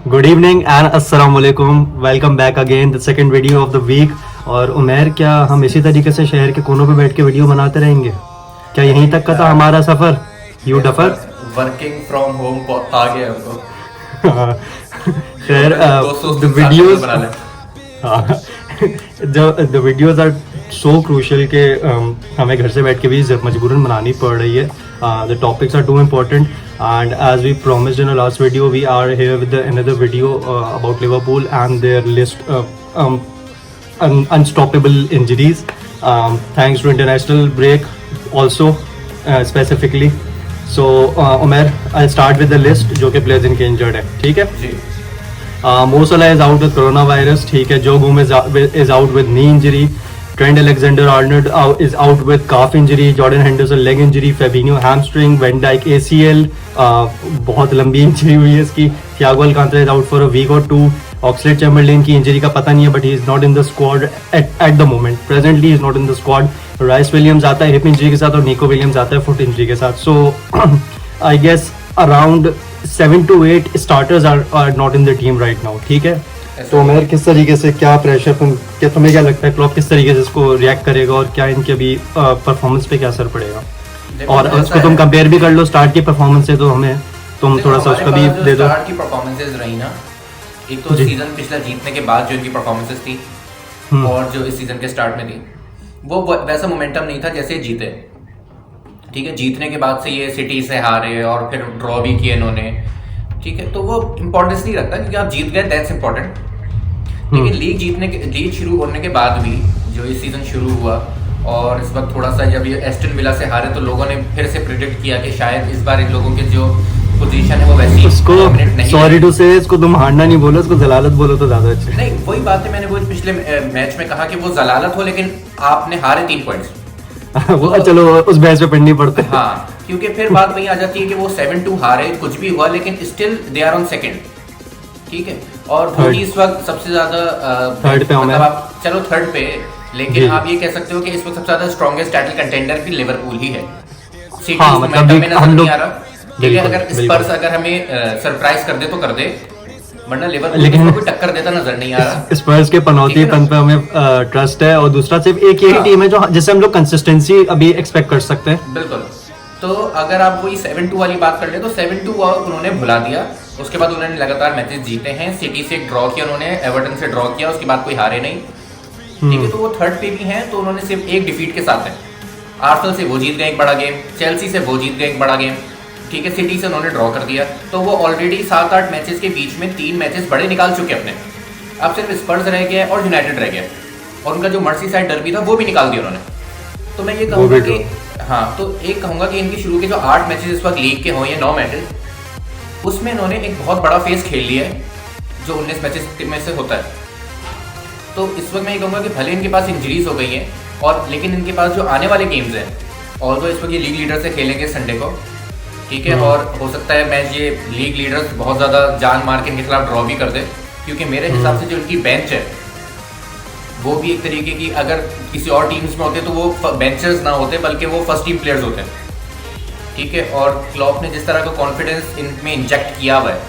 Good evening and अस्सलाम वालेकुम। Welcome back again the second video of the week. और उमैर, क्या हम इसी तरीके से शहर के कोनों पे बैठ के वीडियो बनाते रहेंगे? क्या यहीं तक का था हमारा सफर? You duffer working from home आ गया हमको। खैर the videos the videos are so crucial के हमें घर से बैठ के भी मजबूरन बनानी पड़ रही है। The topics are too important and as we promised in our last video, we are here with another video about Liverpool and their list unstoppable injuries, thanks to international break also, specifically. So Umair, I'll start with the list जो कि players इनके injured है, ठीक है? जी। Mo Salah is out with coronavirus, ठीक है? Joe Gomez is out with knee injury. Trent Alexander-Arnold is out with calf injury. Jordan Henderson leg injury. Fabinho hamstring. Van Dijk ACL. बहुत लंबी injury हुई है इसकी. Thiago Alcantara is out for a week or two. Oxlade-Chamberlain की injury का पता नहीं है, but he is not in the squad at the moment. Presently he is not in the squad. Rice Williams आता है हिप इंजरी के साथ और Nico Williams आता है फुट इंजरी के साथ. So I guess around 7 to 8 starters are not in the team right now. ठीक है. तो मेरे किस तरीके से क्या प्रेशर तुम्हें क्या लगता है क्लॉप किस तरीके से इसको रिएक्ट करेगा और क्या इनके अभी परफॉर्मेंस पे क्या असर पड़ेगा? और इसको तुम कंपेयर भी कर लो स्टार्ट की परफॉर्मेंस से, तो हमें तुम थोड़ा सा उसका भी दे दो। स्टार्ट की परफॉर्मेंसेस रही ना, एक तो सीजन पिछला जीतने के बाद जो इनकी परफॉर्मेंसेस थी और जो इस सीजन के स्टार्ट में थी, वो वैसा मोमेंटम नहीं था जैसे जीते। ठीक है, जीतने के बाद से ये सिटी से हारे और फिर ड्रॉ भी किए इन्होंने। ठीक है, तो वो इम्पोर्टेंस नहीं रखता क्योंकि आप जीत गए, दैट्स इम्पोर्टेंट। लेकिन लीग शुरू होने के बाद भी जो इस सीजन शुरू हुआ और इस वक्त थोड़ा सा जब ये एस्टन विला से हारे तो लोगों ने फिर से प्रिडिक्ट किया कि शायद इस बार इन लोगों के जो पोजीशन है वो वैसी नहीं। सॉरी टू से इसको तुम हारना नहीं बोलो, इसको जलालत बोलो तो ज्यादा अच्छा। नहीं, वही बात है, मैंने वो पिछले मैच में कहा कि वो जलालत हो, लेकिन आपने हारे 3 पॉइंट्स। वो चलो उस बहस पे पढ़नी पड़ता है। हाँ, क्योंकि फिर बात वही आ जाती है कि वो 7-2 हारे, कुछ भी हुआ, लेकिन still they are on second. ठीक है, और वो ही इस वक्त सबसे ज्यादा थर्ड पे मतलब आप चलो थर्ड पे, लेकिन आप ये कह सकते हो कि इस वक्त सबसे ज्यादा स्ट्रॉन्गेस्ट टाइटल कंटेंडर भी लिवरपूल ही है। सिटी हाँ, मतलब में नजर नहीं आ रहा। ठीक है, अगर बिल्कुल। अगर हमें सरप्राइज कर दे तो कर दे, वरना लिवरपूल को कोई टक्कर देता नजर नहीं आ रहा। स्पर्स के पनौतीपन पे हमें ट्रस्ट है और दूसरा सिर्फ एक यही टीम है जो जिससे हम लोग कंसिस्टेंसी अभी एक्सपेक्ट कर सकते हैं। बिल्कुल। तो अगर आप वही 7-2 वाली बात कर ले तो 7-2 उन्होंने भुला दिया। उसके बाद उन्होंने लगातार मैचेस जीते हैं। सिटी से ड्रॉ किया उन्होंने, एवर्टन से ड्रॉ किया, उसके बाद कोई हारे नहीं। ठीक है, तो वो थर्ड पे भी हैं, तो उन्होंने सिर्फ एक डिफीट के साथ है। आर्सेनल से वो जीत गए एक बड़ा गेम, चेल्सी से वो जीत गए एक बड़ा गेम। ठीक है, सिटी से उन्होंने ड्रॉ कर दिया, तो वो ऑलरेडी 7-8 मैचेस के बीच में 3 मैचेस बड़े निकाल चुके अपने। अब सिर्फ स्पर्स रह गया और यूनाइटेड रह गया, और उनका जो मर्सीसाइड डर्बी था वो भी निकाल दिया उन्होंने। तो मैं ये कहूँगा कि हाँ, तो एक कहूँगा कि इनकी शुरू के जो 8 मैचेस इस वक्त लीग के हों या 9 मैचेस, उसमें इन्होंने एक बहुत बड़ा फेस खेल लिया है जो 19 मैचेस में से होता है। तो इस वक्त मैं ये कहूँगा कि भले इनके पास इंजरीज हो गई हैं, और लेकिन इनके पास जो आने वाले गेम्स हैं, और तो इस वक्त ये लीग लीडर से खेलेंगे संडे को। ठीक है, और हो सकता है मैच ये लीग लीडर्स बहुत ज़्यादा जान मार के इनके खिलाफ ड्रॉ भी कर दे, क्योंकि मेरे हिसाब से जो इनकी बेंच है वो भी एक तरीके की, अगर किसी और टीम्स में होते तो वो बेंचर्स ना होते बल्कि वो फर्स्ट टीम प्लेयर्स होते हैं। ठीक है, और क्लॉप ने जिस तरह का कॉन्फिडेंस इनमें इंजेक्ट किया हुआ है,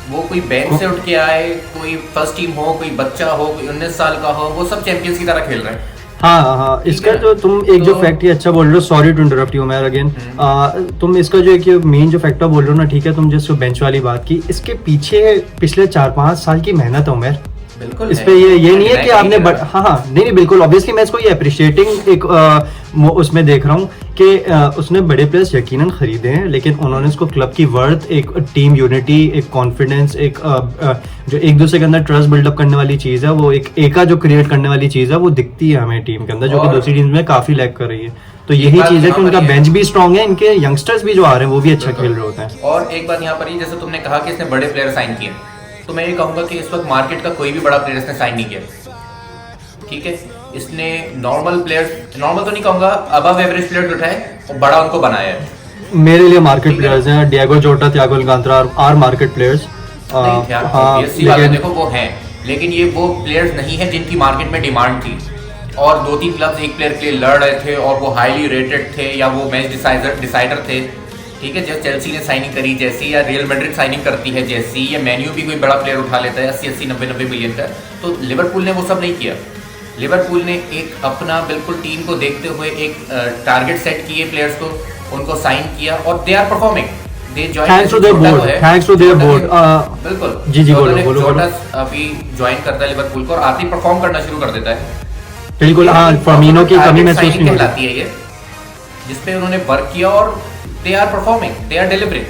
वो कोई बेंच से उठ के आए, कोई फर्स्ट टीम हो, कोई बच्चा हो, कोई 19 साल का हो, वो सब चैंपियंस की तरह खेल रहे हैं। हाँ, इसका जो तुम एक जो फैक्ट अच्छा बोल रहे हो, sorry to interrupt you mate again, तुम इसका जो एक मेन जो फैक्टर बोल रहे हो ना, ठीक है, तुम जिस बेंच वाली बात की, इसके पीछे पिछले 4-5 साल की मेहनत है उमर। बिल्कुल, इस पे ये नहीं है कि आपने हाँ नहीं बिल्कुल ऑब्वियसली मैं इसको ये अप्रिशिएटिंग एक उसमें देख रहा हूँ कि उसने बड़े प्लेयर्स यकीनन खरीदे हैं, लेकिन उन्होंने इसको क्लब की वर्थ, एक टीम यूनिटी, एक कॉन्फिडेंस, एक जो एक दूसरे के अंदर ट्रस्ट बिल्डअप करने वाली चीज़ है, वो एक एका जो क्रिएट करने वाली चीज़ है, वो दिखती है हमें टीम के अंदर, जो कि दूसरी टीम में काफ़ी लैक कर रही है। तो यही चीज़ है कि उनका बेंच भी स्ट्रॉन्ग है, इनके यंगस्टर्स भी जो आ रहे हैं वो भी अच्छा खेल रहे होते हैं। और एक बात यहाँ पर ही, जैसे तुमने कहा कि इसने बड़े प्लेयर साइन किए, तो मैं ये कहूँगा कि इस वक्त मार्केट का कोई भी बड़ा प्लेयर इसने साइन नहीं किया। ठीक है, इसने नॉर्मल प्लेयर्स, नॉर्मल तो नहीं कहूँगा, अबव एवरेज प्लेयर्स उठाए और बड़ा उनको बनाया है। मेरे लिए मार्केट प्लेयर्स हैं डिएगो जोटा, थियागो अलकांतरा आर मार्केट प्लेयर्स। देखो वो हैं, लेकिन ये वो प्लेयर्स नहीं है जिनकी मार्केट में डिमांड थी, और 2-3 क्लब्स एक प्लेयर के लिए लड़ रहे थे और वो हाईली रेटेड थे या वो मैच डिसाइडर थे। ठीक है, जब चेल्सी ने साइनिंग करी जैसी, या रियल मैड्रिड साइनिंग करती है जैसी, या मैन्यू भी कोई बड़ा प्लेयर उठा लेता है 80-80 90-90 मिलियन का, तो लिवरपूल ने वो सब नहीं किया। लिवरपूल ने एक अपना बिल्कुल टीम को देखते हुए एक टारगेट सेट किए प्लेयर्स को, उनको साइन किया और they are performing. They join thanks to their board, thanks to their board. बिल्कुल जी जी, बोलो बोलो। अभी ज्वाइन करता है लिवरपूल को और आते ही परफॉर्म करना शुरू कर देता है। बिल्कुल हाँ, फर्मिनो की कमी महसूस नहीं होती कहलाती है ये, जिसपे उन्होंने वर्क किया और they are performing, they are delivering.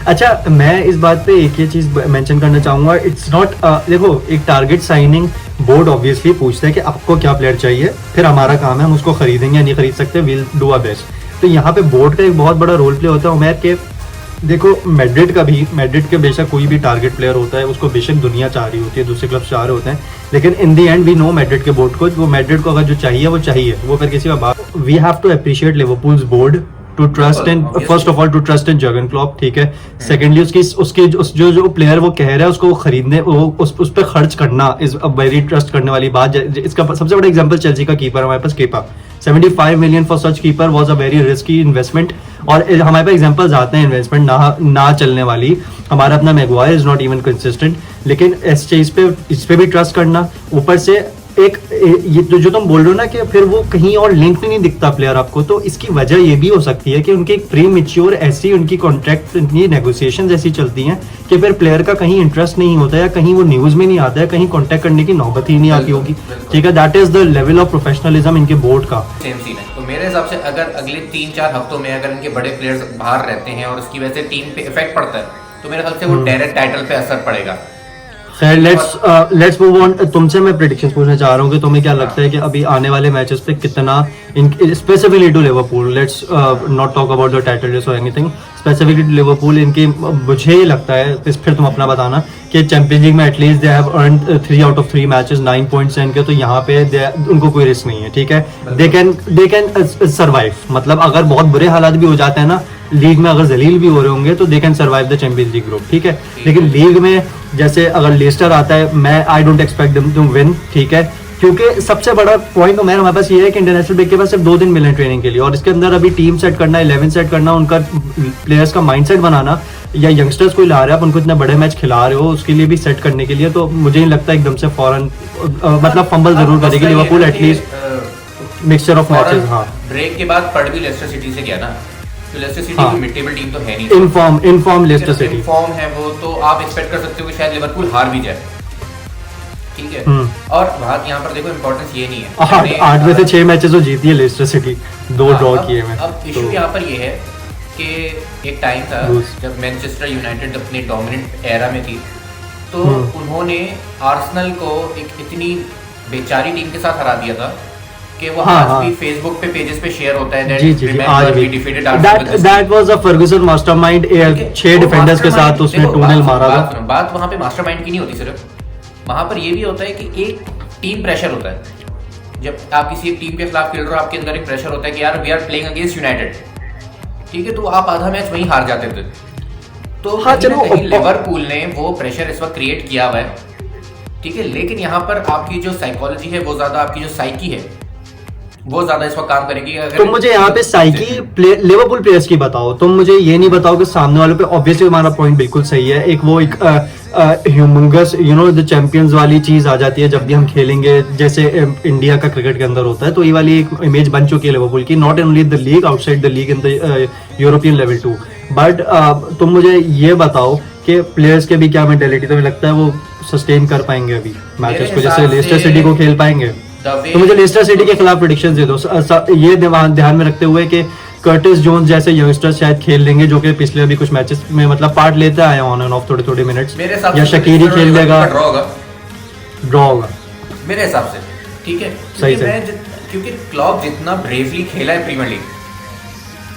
अच्छा, मैं इस बात पे एक ही चीज मेंशन करना चाहूंगा, इट्स नॉट देखो, एक टारगेट साइनिंग बोर्ड ऑब्वियसली पूछता है कि आपको क्या प्लेयर चाहिए, फिर हमारा काम है हम उसको खरीदेंगे या नहीं खरीद सकते, विल डू आवर बेस्ट। तो यहाँ पे बोर्ड का एक बहुत बड़ा रोल प्ले होता है उमैर के। देखो मैड्रिड के बेशक कोई भी टारगेट प्लेयर होता है, उसको बेशक दुनिया चाह रही होती है, दूसरे क्लब चाह रहे होते हैं, लेकिन इन दी एंड वी नो मैड्रिड के बोर्ड को, वो मैड्रिड को अगर जो चाहिए वो चाहिए, वो फिर किसी का बात। We have to appreciate Liverpool's board to trust in, first of all to trust in Jurgen Klopp, ठीक है। सेकेंडली उसकी जो प्लेयर वो कह रहा है उसको खरीदने, उस पर खर्च करना इज अ वेरी ट्रस्ट करने वाली बात। इसका सबसे बड़ा एग्जांपल चेल्सी का कीपर हमारे पास, Kepa. 75 million for such keeper was a very risky investment. और हमारे पास एग्जांपल्स आते हैं इन्वेस्टमेंट ना चलने वाली। हमारा अपना Maguire is not even consistent, लेकिन इस पे भी ट्रस्ट करना, ऊपर से ये जो तुम बोल रहे हो ना कि फिर वो कहीं और लिंक नहीं दिखता प्लेयर आपको, तो इसकी वजह ये भी हो सकती है कि उनकी एक प्री मैच्योर ऐसी उनकी कॉन्ट्रैक्ट, उनकी नेगोशिएशंस ऐसी चलती हैं कि फिर प्लेयर का कहीं इंटरेस्ट नहीं होता है, कहीं वो न्यूज में नहीं आता है, कहीं कांटेक्ट करने की नौबत ही नहीं आती होगी, ठीक है। That is the level of professionalism इनके बोर्ड का। सेम सीन है। तो मेरे हिसाब से अगर अगले 3-4 हफ्तों में अगर इनके बड़े प्लेयर्स बाहर रहते हैं और उसकी वजह से टीम पे इफेक्ट पड़ता है, तो मेरे ख्याल से वो डायरेक्ट टाइटल पे असर पड़ेगा। खैर, लेट्स मूव ऑन। तुमसे मैं प्रेडिक्शंस पूछना चाह रहा हूँ कि तुम्हें क्या लगता है कि अभी आने वाले मैचेस पे कितना, specifically to Liverpool, let's not talk about the title race और एनीथिंग, स्पेसिफिकली टू लिवरपूल, इनकी मुझे ये लगता है, फिर तुम अपना बताना, कि चैंपियंस लीग में at least they have earned 3 out of 3 matches 9 points हैं इनके, तो यहाँ पे उनको कोई रिस्क नहीं है, ठीक है। दे कैन सर्वाइव, मतलब अगर बहुत बुरे हालात भी हो जाते हैं ना लीग में, अगर जलील भी हो रहे होंगे तो they can survive the champions league group, ठीक है। लेकिन लीग में जैसे अगर लेस्टर आता है, मैं I don't expect them to win, ठीक है, क्योंकि सबसे बड़ा पॉइंट तो हमारे पास ये है कि इंटरनेशनल ब्रेक के बाद सिर्फ 2 दिन मिले ट्रेनिंग के लिए, और इसके अंदर अभी टीम सेट करना, 11 सेट करना, उनका प्लेयर्स का माइंडसेट बनाना, या यंगस्टर्स को ला रहे हैं आप, उनको इतने बड़े मैच खिला रहे हो, उसके लिए भी सेट करने के लिए, तो मुझे नहीं लगता एकदम से फौरन मतलब फंबल जरूर करेगी Liverpool, at least mixture of matches. हाँ, ब्रेक के बाद पड़ भी लेस्टर सिटी से गया ना, तो लेस्टर सिटी हाँ, की मिड टेबल टीम तो है नहीं, इनफॉर्म लेस्टर सिटी इनफॉर्म है वो, तो आप एक्सपेक्ट कर सकते हो कि शायद लिवरपूल हार भी जाए, ठीक है। और बात यहाँ पर देखो, इंपॉर्टेंस ये नहीं है, 8 में से 6 मैचेस तो जीती है लेस्टर सिटी, 2 ड्रॉ किए में। अब इशू यहाँ पर ये है कि एक टाइम था जब मैनचेस्टर यूनाइटेड अपने डोमिनेंट एरा में थी, तो उन्होंने आर्सेनल को एक इतनी बेचारी टीम के साथ हरा दिया था कि वो आज भी फेसबुक पे पेजेस पे शेयर होता है that was a Ferguson mastermind, 6 defenders के साथ उसने टनल मारा था। बात वहां पे मास्टरमाइंड की नहीं होती सिर्फ, वहां पर ये भी होता है कि एक टीम प्रेशर होता है। जब आप किसी एक टीम के खिलाफ खेल रहे हो, आपके अंदर एक प्रेशर होता है कि यार we are playing against United, ठीक है, तो आप आधा मैच वहीं हार जाते थे। तो हाँ, चलो, लिवरपूल ने वो प्रेशर इस वक्त क्रिएट किया हुआ है, ठीक है, लेकिन यहाँ पर आपकी जो साइकोलॉजी है वो ज्यादा, आपकी जो साइकी है वो ज्यादा इस वक्त काम करेगी। तुम मुझे यहाँ पे साइकी लिवरपूल प्लेयर्स की बताओ, तुम मुझे ये नहीं बताओ कि सामने वालों पे, ऑब्वियसली हमारा पॉइंट बिल्कुल सही है, एक वो एक ह्यूमंगस द चैंपियंस वाली चीज आ जाती है जब भी हम खेलेंगे, जैसे इंडिया का क्रिकेट के अंदर होता है, तो ये वाली एक इमेज बन चुकी है लिवरपूल की, not only the league, outside the league, in the European level too. But तुम मुझे ये बताओ कि प्लेयर्स के भी क्या मेंटेलिटी, तुम्हें लगता है वो सस्टेन कर पाएंगे अभी मैचेस को, जैसे लेस्टर सिटी को खेल पाएंगे? तो मुझे लेस्टर सिटी के खिलाफ प्रेडिक्शंस दे दो, ये ध्यान में रखते हुए कि कर्टिस जोन्स जैसे यंगस्टर्स शायद खेल लेंगे, जो कि पिछले अभी कुछ मैचेस में मतलब पार्ट लेते आए ऑन एंड ऑफ थोड़े मिनट्स, या शकीरी खेल लेगा, ड्रॉ होगा मेरे हिसाब से, ठीक है, सही से, क्योंकि क्लॉप जितना ब्रेवली खेला है प्रीमियर लीग,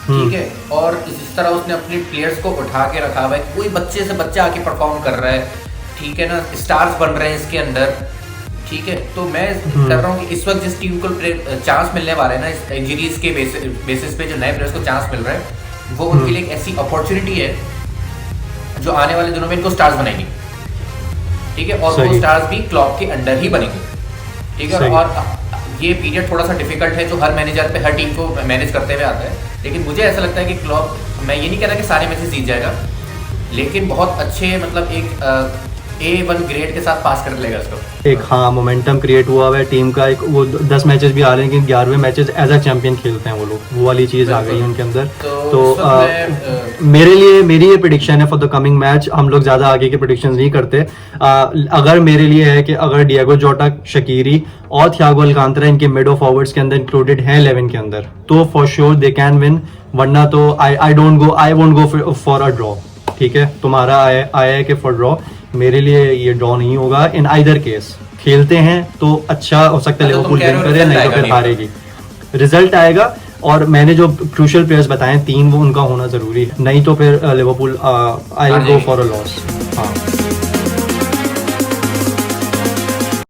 ठीक है, और इस तरह उसने अपने प्लेयर्स को उठा के रखा हुआ है, कोई बच्चे से बच्चा आके परफॉर्म कर रहा है, ठीक है ना, स्टार्स बन रहे हैं इसके अंदर, ठीक है। तो मैं कर रहा हूँ कि इस वक्त जिस टीम को चांस मिलने वाला है ना, इस इंजरीज के बेसिस पे जो नए प्लेयर्स को चांस मिल रहा है, वो उनके लिए एक ऐसी अपॉर्चुनिटी है जो आने वाले दिनों में इनको स्टार्स बनाएंगे, ठीक है, और वो स्टार्स भी क्लॉप के अंडर ही बनेंगे, ठीक है। और ये पीरियड थोड़ा सा डिफिकल्ट है जो हर मैनेजर पे, हर टीम को मैनेज करते हुए आता है, लेकिन मुझे ऐसा लगता है कि क्लॉप, मैं ये नहीं कह रहा कि सारे मैचेस जीत जाएगा, लेकिन बहुत अच्छे मतलब एक A1 ग्रेड के साथ पास कर लेगा इसको। एक हाँ मोमेंटम क्रिएट हुआ हुआ है टीम का, एक वो 10 मैचेस भी आ रहे हैं लेकिन 11वें मैचेस एज अ चैंपियन खेलते हैं वो लोग, वो वाली चीज़ आ गई है उनके अंदर। तो मेरे लिए मेरी ये प्रिडिक्शन है फॉर द कमिंग मैच, हम लोग ज़्यादा आगे के प्रिडिक्शंस नहीं करते। अगर मेरे लिए है कि अगर डिएगो जोटा, शकीरी और थियागो अलकांतरा इनके मिड ऑफ फॉरवर्ड्स के अंदर इंक्लूडेड हैं 11 के अंदर, तो for sure they can win, वरना तो I won't go for a draw. ठीक है, तुम्हारा आया है कि फॉर ड्रॉ, मेरे लिए ये ड्रॉ नहीं होगा। इन आइदर केस खेलते हैं तो अच्छा हो सकता है लिवरपूल विन करे, नहीं तो फिर हारेगी, रिजल्ट आएगा। और मैंने जो क्रूशियल प्लेयर्स बताए 3 वो उनका होना जरूरी है, नहीं तो फिर Liverpool I will go for a loss. हाँ।